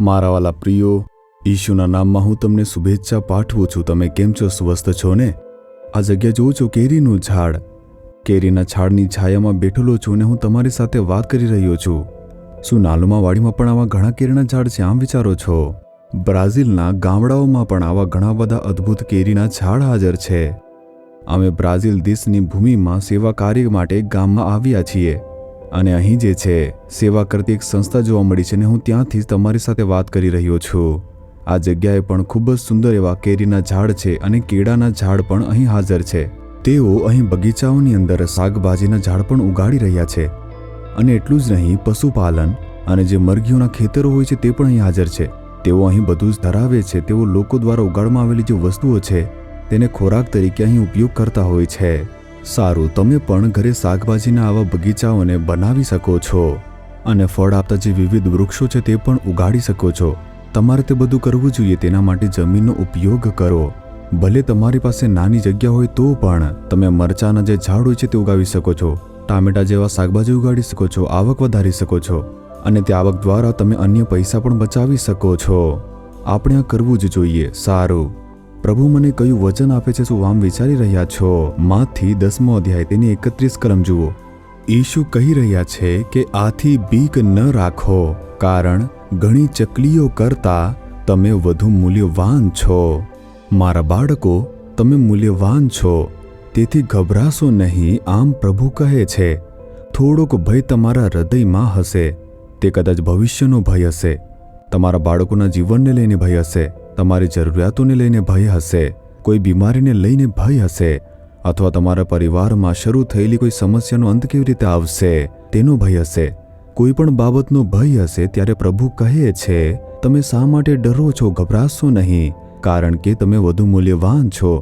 મારા વાલા પ્રિયો, ઈશુના નામમાં હું તમને શુભેચ્છા પાઠવું છું. તમે કેમ છો? સ્વસ્થ છો ને? આ જગ્યા જોઉં છો, કેરીનું ઝાડ. કેરીના ઝાડની છાયામાં બેઠેલો છું ને હું તમારી સાથે વાત કરી રહ્યો છું. શું નાલુમાં વાડીમાં પણ આવા ઘણા કેરીના ઝાડ છે? આમ વિચારો છો. બ્રાઝિલના ગામડાઓમાં પણ આવા ઘણા બધા અદ્ભુત કેરીના ઝાડ હાજર છે. અમે બ્રાઝિલ દેશની ભૂમિમાં સેવા કાર્ય માટે ગામમાં આવ્યા છીએ અને અહીં જે છે સેવા કરતી એક સંસ્થા જોવા મળી છે ને હું ત્યાંથી જ તમારી સાથે વાત કરી રહ્યો છું. આ જગ્યાએ પણ ખૂબ જ સુંદર એવા કેરીના ઝાડ છે અને કેળાના ઝાડ પણ અહીં હાજર છે. તેઓ અહીં બગીચાઓની અંદર શાકભાજીના ઝાડ પણ ઉગાડી રહ્યા છે. અને એટલું જ નહીં, પશુપાલન અને જે મરઘીઓના ખેતરો હોય છે તે પણ અહીં હાજર છે. તેઓ અહીં બધું જ ધરાવે છે. તેઓ લોકો દ્વારા ઉગાડવામાં આવેલી જે વસ્તુઓ છે તેને ખોરાક તરીકે અહીં ઉપયોગ કરતા હોય છે. સારું, તમે પણ ઘરે શાકભાજીના આવા બગીચાઓને બનાવી શકો છો અને ફળ આપતા જે વિવિધ વૃક્ષો છે તે પણ ઉગાડી શકો છો. તમારે તે બધું કરવું જોઈએ. તેના માટે જમીનનો ઉપયોગ કરો. ભલે તમારી પાસે નાની જગ્યા હોય તો પણ તમે મરચાના જે ઝાડ હોય છે તે ઉગાવી શકો છો. ટામેટા જેવા શાકભાજી ઉગાડી શકો છો. આવક વધારી શકો છો અને તે આવક દ્વારા તમે અન્ય પૈસા પણ બચાવી શકો છો. આપણે આ કરવું જ જોઈએ. સારું, પ્રભુ મને કયું વચન આપે છે? શું આમ વિચારી રહ્યા છો? માથી 10મો અધ્યાય તેની 31 કલમ જુઓ. ઈશુ કહી રહ્યા છે કે આથી બીક ન રાખો, કારણ ઘણી ચકલીઓ કરતા તમે વધુ મૂલ્યવાન છો. મારા બાળકો, તમે મૂલ્યવાન છો, તેથી ગભરાશો નહીં. આમ પ્રભુ કહે છે. થોડોક ભય તમારા હૃદયમાં હશે. તે કદાચ ભવિષ્યનો ભય હશે, તમારા બાળકોના જીવનને લઈને ભય હશે, તમારી જરૂરિયાતોને લઈને ભય હશે, કોઈ બીમારીને લઈને ભય હશે, અથવા તમારા પરિવારમાં શરૂ થયેલી કોઈ સમસ્યાનો અંત કેવી રીતે આવશે તેનો ભય હશે. કોઈ પણ બાબતનો ભય હશે. ત્યારે પ્રભુ કહે છે, તમે શા માટે ડરો છો? ગભરાશો નહીં, કારણ કે તમે વધુ મૂલ્યવાન છો.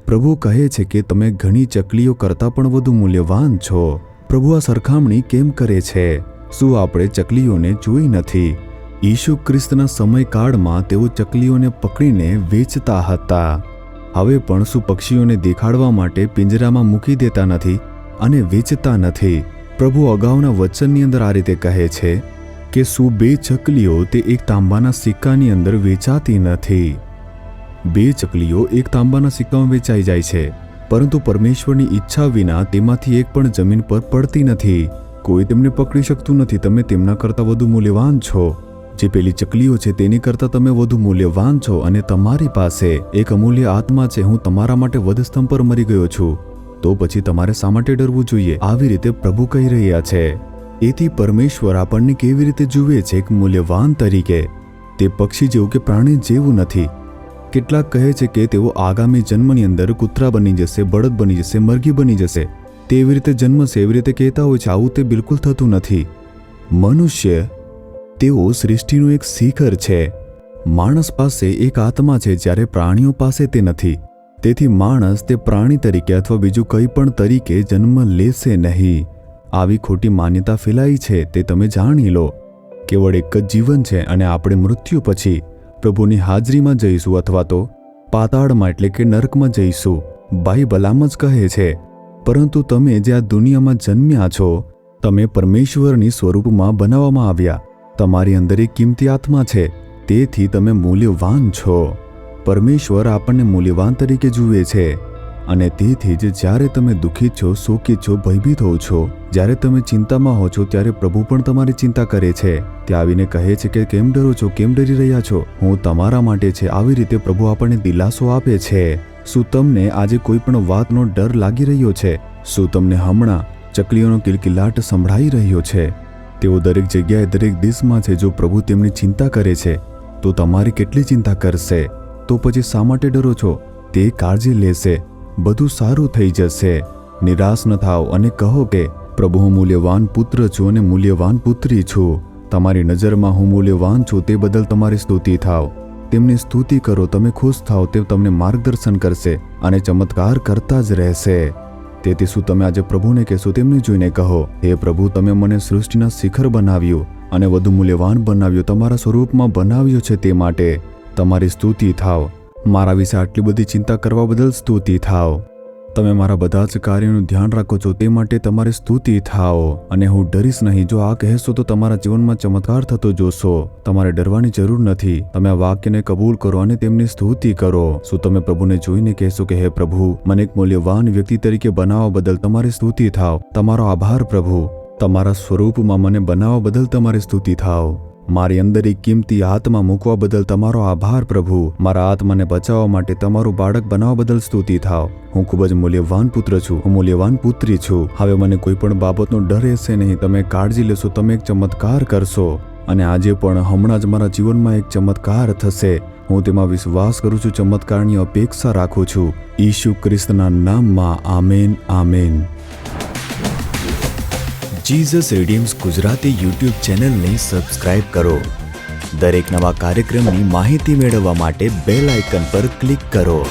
પ્રભુ કહે છે કે તમે ઘણી ચકલીઓ કરતાં પણ વધુ મૂલ્યવાન છો. પ્રભુ આ સરખામણી કેમ કરે છે? શું આપણે ચકલીઓને જોઈ નથી? ઈસુ ખ્રિસ્તના સમયકાળમાં તેઓ ચકલીઓને પકડીને વેચતા હતા. હવે પણ શું પક્ષીઓને દેખાડવા માટે પિંજરામાં મૂકી દેતા નથી અને વેચતા નથી? પ્રભુ અગાઉના વચનની અંદર આ રીતે કહે છે કે શું 2 ચકલીઓ તે એક તાંબાના સિક્કાની અંદર વેચાતી નથી? 2 ચકલીઓ એક તાંબાના સિક્કામાં વેચાઈ જાય છે, પરંતુ પરમેશ્વરની ઈચ્છા વિના તેમાંથી એક પણ જમીન પર પડતી નથી. કોઈ તેમને પકડી શકતું નથી. તમે તેમના કરતાં વધુ મૂલ્યવાન છો. જે પેલી ચકલીઓ છે તેની કરતાં તમે વધુ મૂલ્યવાન છો અને તમારી પાસે એક અમૂલ્ય આત્મા છે. હું તમારા માટે વધસ્તંભ પર મરી ગયો છું. તો પછી તમારે શા માટે ડરવું જોઈએ? આવી રીતે પ્રભુ કહી રહ્યા છે. એથી પરમેશ્વર આપણને કેવી રીતે જુએ છે? એક મૂલ્યવાન તરીકે. તે પક્ષી જેવું કે પ્રાણી જેવું નથી. કેટલાક કહે છે કે તેઓ આગામી જન્મની અંદર કૂતરા બની જશે, બળદ બની જશે, મરઘી બની જશે. તે એવી રીતે જન્મશે, એવી રીતે કહેતા હોય છે. આવું તે બિલકુલ થતું નથી. મનુષ્ય તેઓ સૃષ્ટિનું એક શિખર છે. માણસ પાસે એક આત્મા છે, જ્યારે પ્રાણીઓ પાસે તે નથી. તેથી માણસ તે પ્રાણી તરીકે અથવા બીજું કંઈ પણ તરીકે જન્મ લેશે નહીં. આવી ખોટી માન્યતા ફેલાઈ છે, તે તમે જાણી લો. કેવળ એક જ જીવન છે અને આપણે મૃત્યુ પછી પ્રભુની હાજરીમાં જઈશું અથવા તો પાતાળમાં એટલે કે નરકમાં જઈશું. બાઇબલ આમ જ કહે છે. પરંતુ તમે જે આ દુનિયામાં જન્મ્યા છો, તમે પરમેશ્વરની સ્વરૂપમાં બનાવવામાં આવ્યા. તમારી અંદર એક કિંમતી આત્મા છે, તેથી તમે મૂલ્યવાન છો. પરમેશ્વર આપણને મૂલ્યવાન તરીકે જુએ છે અને તેથી જ જ્યારે તમે દુઃખિત છો, શોકિત છો, ભયભીત હો છો, જ્યારે તમે ચિંતામાં હો છો, ત્યારે પ્રભુ પણ તમારી ચિંતા કરે છે. તે આવીને કહે છે કે કેમ ડરો છો? કેમ ડરી રહ્યા છો? હું તમારા માટે છે. આવી રીતે પ્રભુ આપણને દિલાસો આપે છે. શું તમને આજે કોઈ પણ વાતનો ડર લાગી રહ્યો છે? શું તમને હમણાં ચકલીઓનો કિલકિલાટ સંભળાઈ રહ્યો છે? તેઓ દરેક જગ્યાએ, દરેક દેશમાં છે. જો પ્રભુ તેમની ચિંતા કરે છે તો તમારી કેટલી ચિંતા કરશે? તો પછી શા માટે ડરો છો? તે કાળજી લેશે. બધું સારું થઈ જશે. નિરાશ ન થાઓ અને કહો કે પ્રભુ, હું મૂલ્યવાન પુત્ર છું અને મૂલ્યવાન પુત્રી છું. તમારી નજરમાં હું મૂલ્યવાન છું, તે બદલ તમારી સ્તુતિ થાવ. તેમની સ્તુતિ કરો. તમે ખુશ થાઓ. તે તમને માર્ગદર્શન કરશે અને ચમત્કાર કરતા જ રહેશે. તેથી શું તમે આજે પ્રભુને કહેશો? તેમને જોઈને કહો, હે પ્રભુ, તમે મને સૃષ્ટિના શિખર બનાવ્યું અને વધુ મૂલ્યવાન બનાવ્યો. તમારા સ્વરૂપમાં બનાવ્યો છે, તે માટે તમારી સ્તુતિ થાવ. મારા વિશે આટલી બધી ચિંતા કરવા બદલ સ્તુતિ થાવ. તમે મારા બધા જ કાર્યોનું ધ્યાન રાખો છો, તે માટે તમારી સ્તુતિ થાઓ. અને હું ડરીશ નહીં. જો આ કહેશો તો તમારા જીવનમાં ચમત્કાર થતો જોશો. તમારે ડરવાની જરૂર નથી. તમે આ વાક્યને કબૂલ કરો અને તેમની સ્તુતિ કરો. શું તમે પ્રભુને જોઈને કહેશો કે હે પ્રભુ, મને એક મૂલ્યવાન વ્યક્તિ તરીકે બનાવવા બદલ તમારી સ્તુતિ થાવ. તમારો આભાર પ્રભુ. તમારા સ્વરૂપમાં મને બનાવવા બદલ તમારી સ્તુતિ થાવ. મારી અંદર એક કિંમતી આત્મા મૂકવા બદલ તમારો આભાર પ્રભુ. મારા આત્માને બચાવવા માટે તમારું બાળક બનાવવા બદલ સ્તુતિ થાવ. હું ખૂબ જ મૂલ્યવાન પુત્ર છું. હું મૂલ્યવાન પુત્રી છું. હવે મને કોઈ પણ બાબતનો ડર રહેશે નહીં. તમે કાળજી લેશો. તમે એક ચમત્કાર કરશો. અને આજે પણ હમણાં જ મારા જીવનમાં એક ચમત્કાર થશે. હું તેમાં વિશ્વાસ કરું છું. ચમત્કારની અપેક્ષા રાખું છું. ઈસુ ખ્રિસ્તના નામમાં આમેન, આમેન. જીસસ રીડીમ્સ ગુજરાતી યુટ્યુબ ચેનલને સબસ્ક્રાઇબ કરો. દરેક નવા કાર્યક્રમની માહિતી મેળવવા માટે બેલ આઇકન પર ક્લિક કરો.